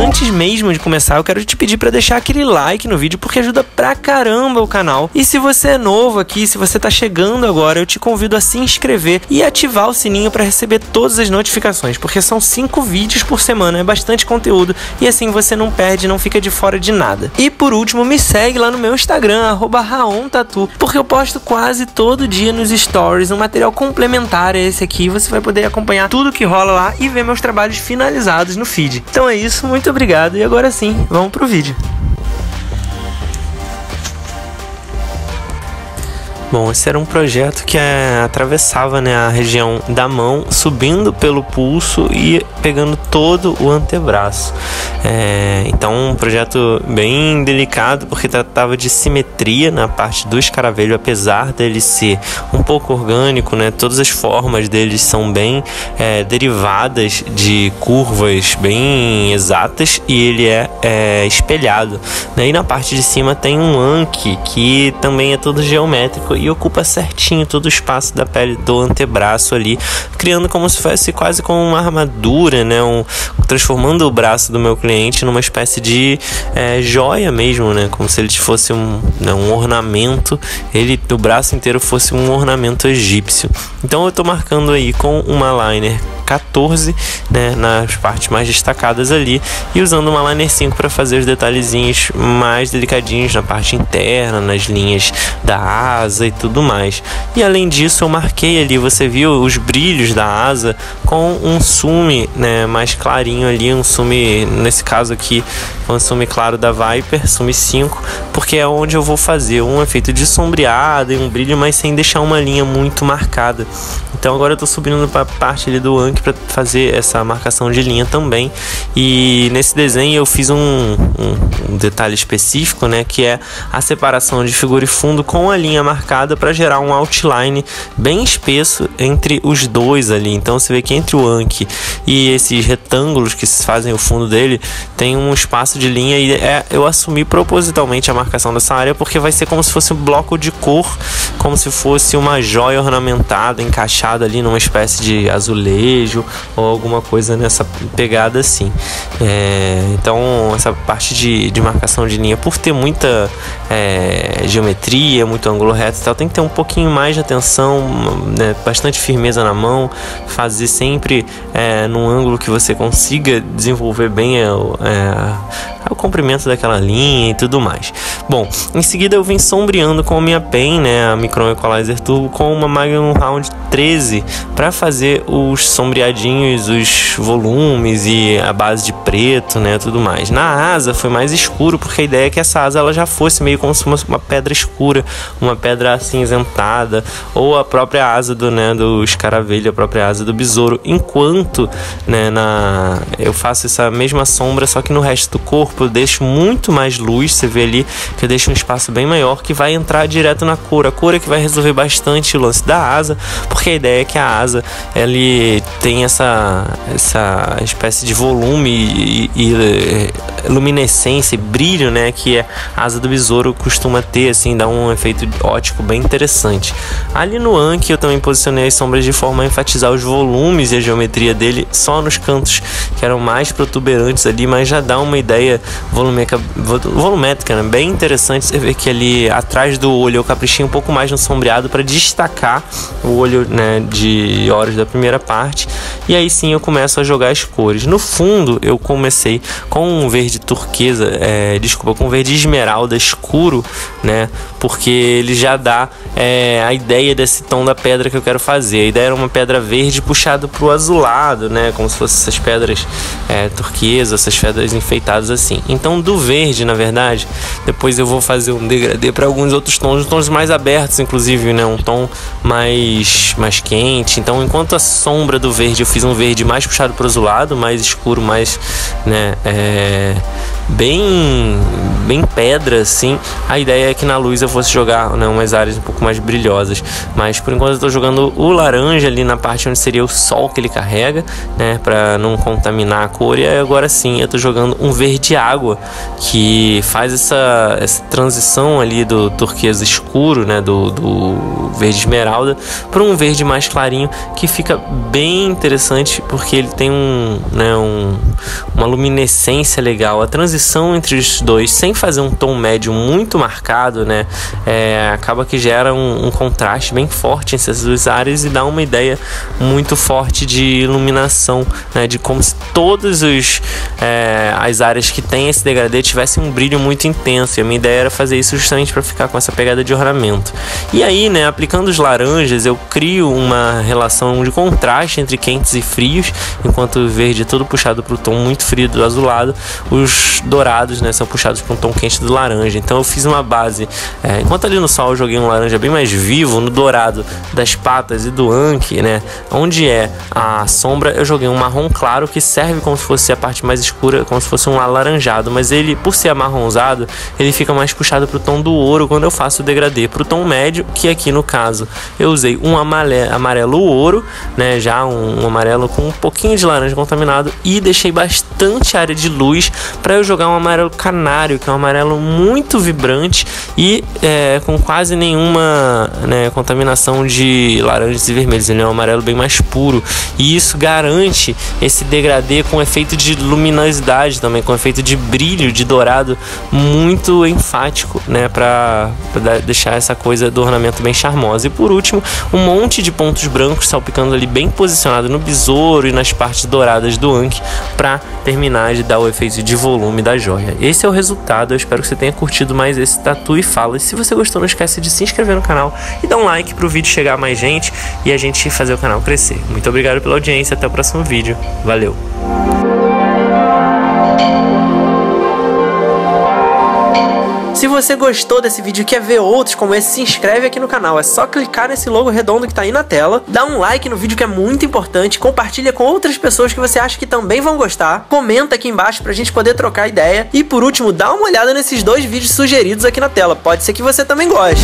Antes mesmo de começar, eu quero te pedir para deixar aquele like no vídeo, porque ajuda pra caramba o canal. E se você é novo aqui, se você tá chegando agora, eu te convido a se inscrever e ativar o sininho para receber todas as notificações, porque são 5 vídeos por semana, é bastante conteúdo e assim você não perde, não fica de fora de nada. E por último, me segue lá no meu Instagram, @raontatu, porque eu posto quase todo dia nos stories um material complementar a esse aqui. Você vai poder acompanhar tudo que rola lá e ver meus trabalhos finalizados no feed. Então é isso, muito obrigado e agora sim, vamos pro vídeo. Bom, esse era um projeto que atravessava, né, a região da mão, subindo pelo pulso e pegando todo o antebraço. Então, um projeto bem delicado, porque tratava de simetria na parte do escaravelho, apesar dele ser um pouco orgânico, né, todas as formas deles são bem derivadas de curvas bem exatas e ele é espelhado, né? E na parte de cima tem um anque que também é todo geométrico e ocupa certinho todo o espaço da pele do antebraço ali, criando como se fosse quase como uma armadura, né? Transformando o braço do meu cliente numa espécie de joia mesmo, né? Como se ele fosse um ornamento, o braço inteiro fosse um ornamento egípcio. Então eu tô marcando aí com uma liner 14, né, nas partes mais destacadas ali, e usando uma liner 5 para fazer os detalhezinhos mais delicadinhos na parte interna, nas linhas da asa e tudo mais. E além disso eu marquei ali, você viu os brilhos da asa com um sume, né, mais clarinho ali, um sume, nesse caso aqui um sume claro da Viper, sume 5, porque é onde eu vou fazer um efeito de sombreado e um brilho, mas sem deixar uma linha muito marcada. Então agora eu tô subindo para a parte ali do anque para fazer essa marcação de linha também. E nesse desenho eu fiz um detalhe específico, né, que é a separação de figura e fundo com a linha marcada para gerar um outline bem espesso entre os dois ali. Então você vê que entre o anque e esses retângulos que fazem o fundo dele tem um espaço de linha, e eu assumi propositalmente a marcação dessa área porque vai ser como se fosse um bloco de cor, como se fosse uma joia ornamentada, encaixada ali numa espécie de azulejo ou alguma coisa nessa pegada assim. Então essa parte de marcação de linha, por ter muita geometria, muito ângulo reto e tal, tem que ter um pouquinho mais de atenção, né, bastante firmeza na mão, fazer sempre num ângulo que você consiga desenvolver bem o comprimento daquela linha e tudo mais. Bom, em seguida eu vim sombreando com a minha pen, né, a Micron Equalizer Turbo, com uma Magnum Round 13 para fazer os sombreadinhos, os volumes e a base de preto, né, tudo mais. Na asa foi mais escuro, porque a ideia é que essa asa ela já fosse meio como se fosse uma pedra escura, uma pedra acinzentada, ou a própria asa do escaravelho, a própria asa do besouro, enquanto, né, eu faço essa mesma sombra, só que no resto do corpo eu deixo muito mais luz. Você vê ali que eu deixo um espaço bem maior que vai entrar direto na cor. A cor é que vai resolver bastante o lance da asa, porque a ideia é que a asa ele tem essa espécie de volume e luminescência e brilho, né, que a asa do besouro costuma ter, assim, dá um efeito óptico bem interessante. Ali no anque eu também posicionei as sombras de forma a enfatizar os volumes e a geometria dele só nos cantos que eram mais protuberantes ali, mas já dá uma ideia volumétrica, né? Bem interessante. Você vê que ali atrás do olho eu caprichei um pouco mais no sombreado para destacar o olho, né, de Horus da primeira parte, e aí sim eu começo a jogar as cores. No fundo eu comecei com um verde turquesa, com um verde esmeralda escuro, né, porque ele já dá a ideia desse tom da pedra que eu quero fazer. A ideia era uma pedra verde puxada para o azulado, né, como se fossem essas pedras turquesas, essas pedras enfeitadas assim. Então do verde, na verdade, depois eu vou fazer um degradê para alguns outros tons mais abertos, inclusive, né, um tom mais quente. Então enquanto a sombra do verde eu fiz um verde mais puxado para o azulado, mais escuro, mais, né, bem pedra assim. A ideia é que na luz eu fosse jogar, né, umas áreas um pouco mais brilhosas, mas por enquanto eu tô jogando o laranja ali na parte onde seria o sol que ele carrega, né, para não contaminar a cor. E agora sim eu tô jogando um verde água que faz essa transição ali do turquesa escuro, né, do verde esmeralda para um verde mais clarinho, que fica bem interessante porque ele tem uma luminescência legal. A transição entre os dois, sem fazer um tom médio muito marcado, né, acaba que gera um contraste bem forte entre essas duas áreas e dá uma ideia muito forte de iluminação, né, de como se todas as áreas que tem esse degradê tivessem um brilho muito intenso. E a minha ideia era fazer isso justamente para ficar com essa pegada de ornamento. E aí, né, aplicando os laranjas, eu crio uma relação de contraste entre quentes e frios. Enquanto o verde é todo puxado para o tom muito frio do azulado, os dourados, né, são puxados para um tom quente do laranja. Então eu fiz uma base, enquanto ali no sol eu joguei um laranja bem mais vivo, no dourado das patas e do anque, né, onde é a sombra, eu joguei um marrom claro que serve como se fosse a parte mais escura, como se fosse um alaranjado, mas ele, por ser amarronzado, ele fica mais puxado para o tom do ouro quando eu faço o degradê, para o tom médio, que aqui no caso eu usei um amarelo ouro, né, já um amarelo com um pouquinho de laranja contaminado, e deixei bastante área de luz para eu jogar um amarelo canário, que é um amarelo muito vibrante e com quase nenhuma, né, contaminação de laranjas e vermelhos. Ele é um amarelo bem mais puro, e isso garante esse degradê com efeito de luminosidade também, com efeito de brilho, de dourado muito enfático, né, para deixar essa coisa do ornamento bem charmosa. E por último, um monte de pontos brancos salpicando ali bem posicionado no besouro e nas partes douradas do anque, para terminar de dar o efeito de volume da joia. Esse é o resultado. Eu espero que você tenha curtido mais esse Tatu e Fala. E se você gostou, não esquece de se inscrever no canal e dar um like para o vídeo chegar a mais gente e a gente fazer o canal crescer. Muito obrigado pela audiência, até o próximo vídeo. Valeu! Se você gostou desse vídeo e quer ver outros como esse, se inscreve aqui no canal. É só clicar nesse logo redondo que tá aí na tela, dá um like no vídeo que é muito importante, compartilha com outras pessoas que você acha que também vão gostar, comenta aqui embaixo pra gente poder trocar ideia e por último, dá uma olhada nesses 2 vídeos sugeridos aqui na tela, pode ser que você também goste.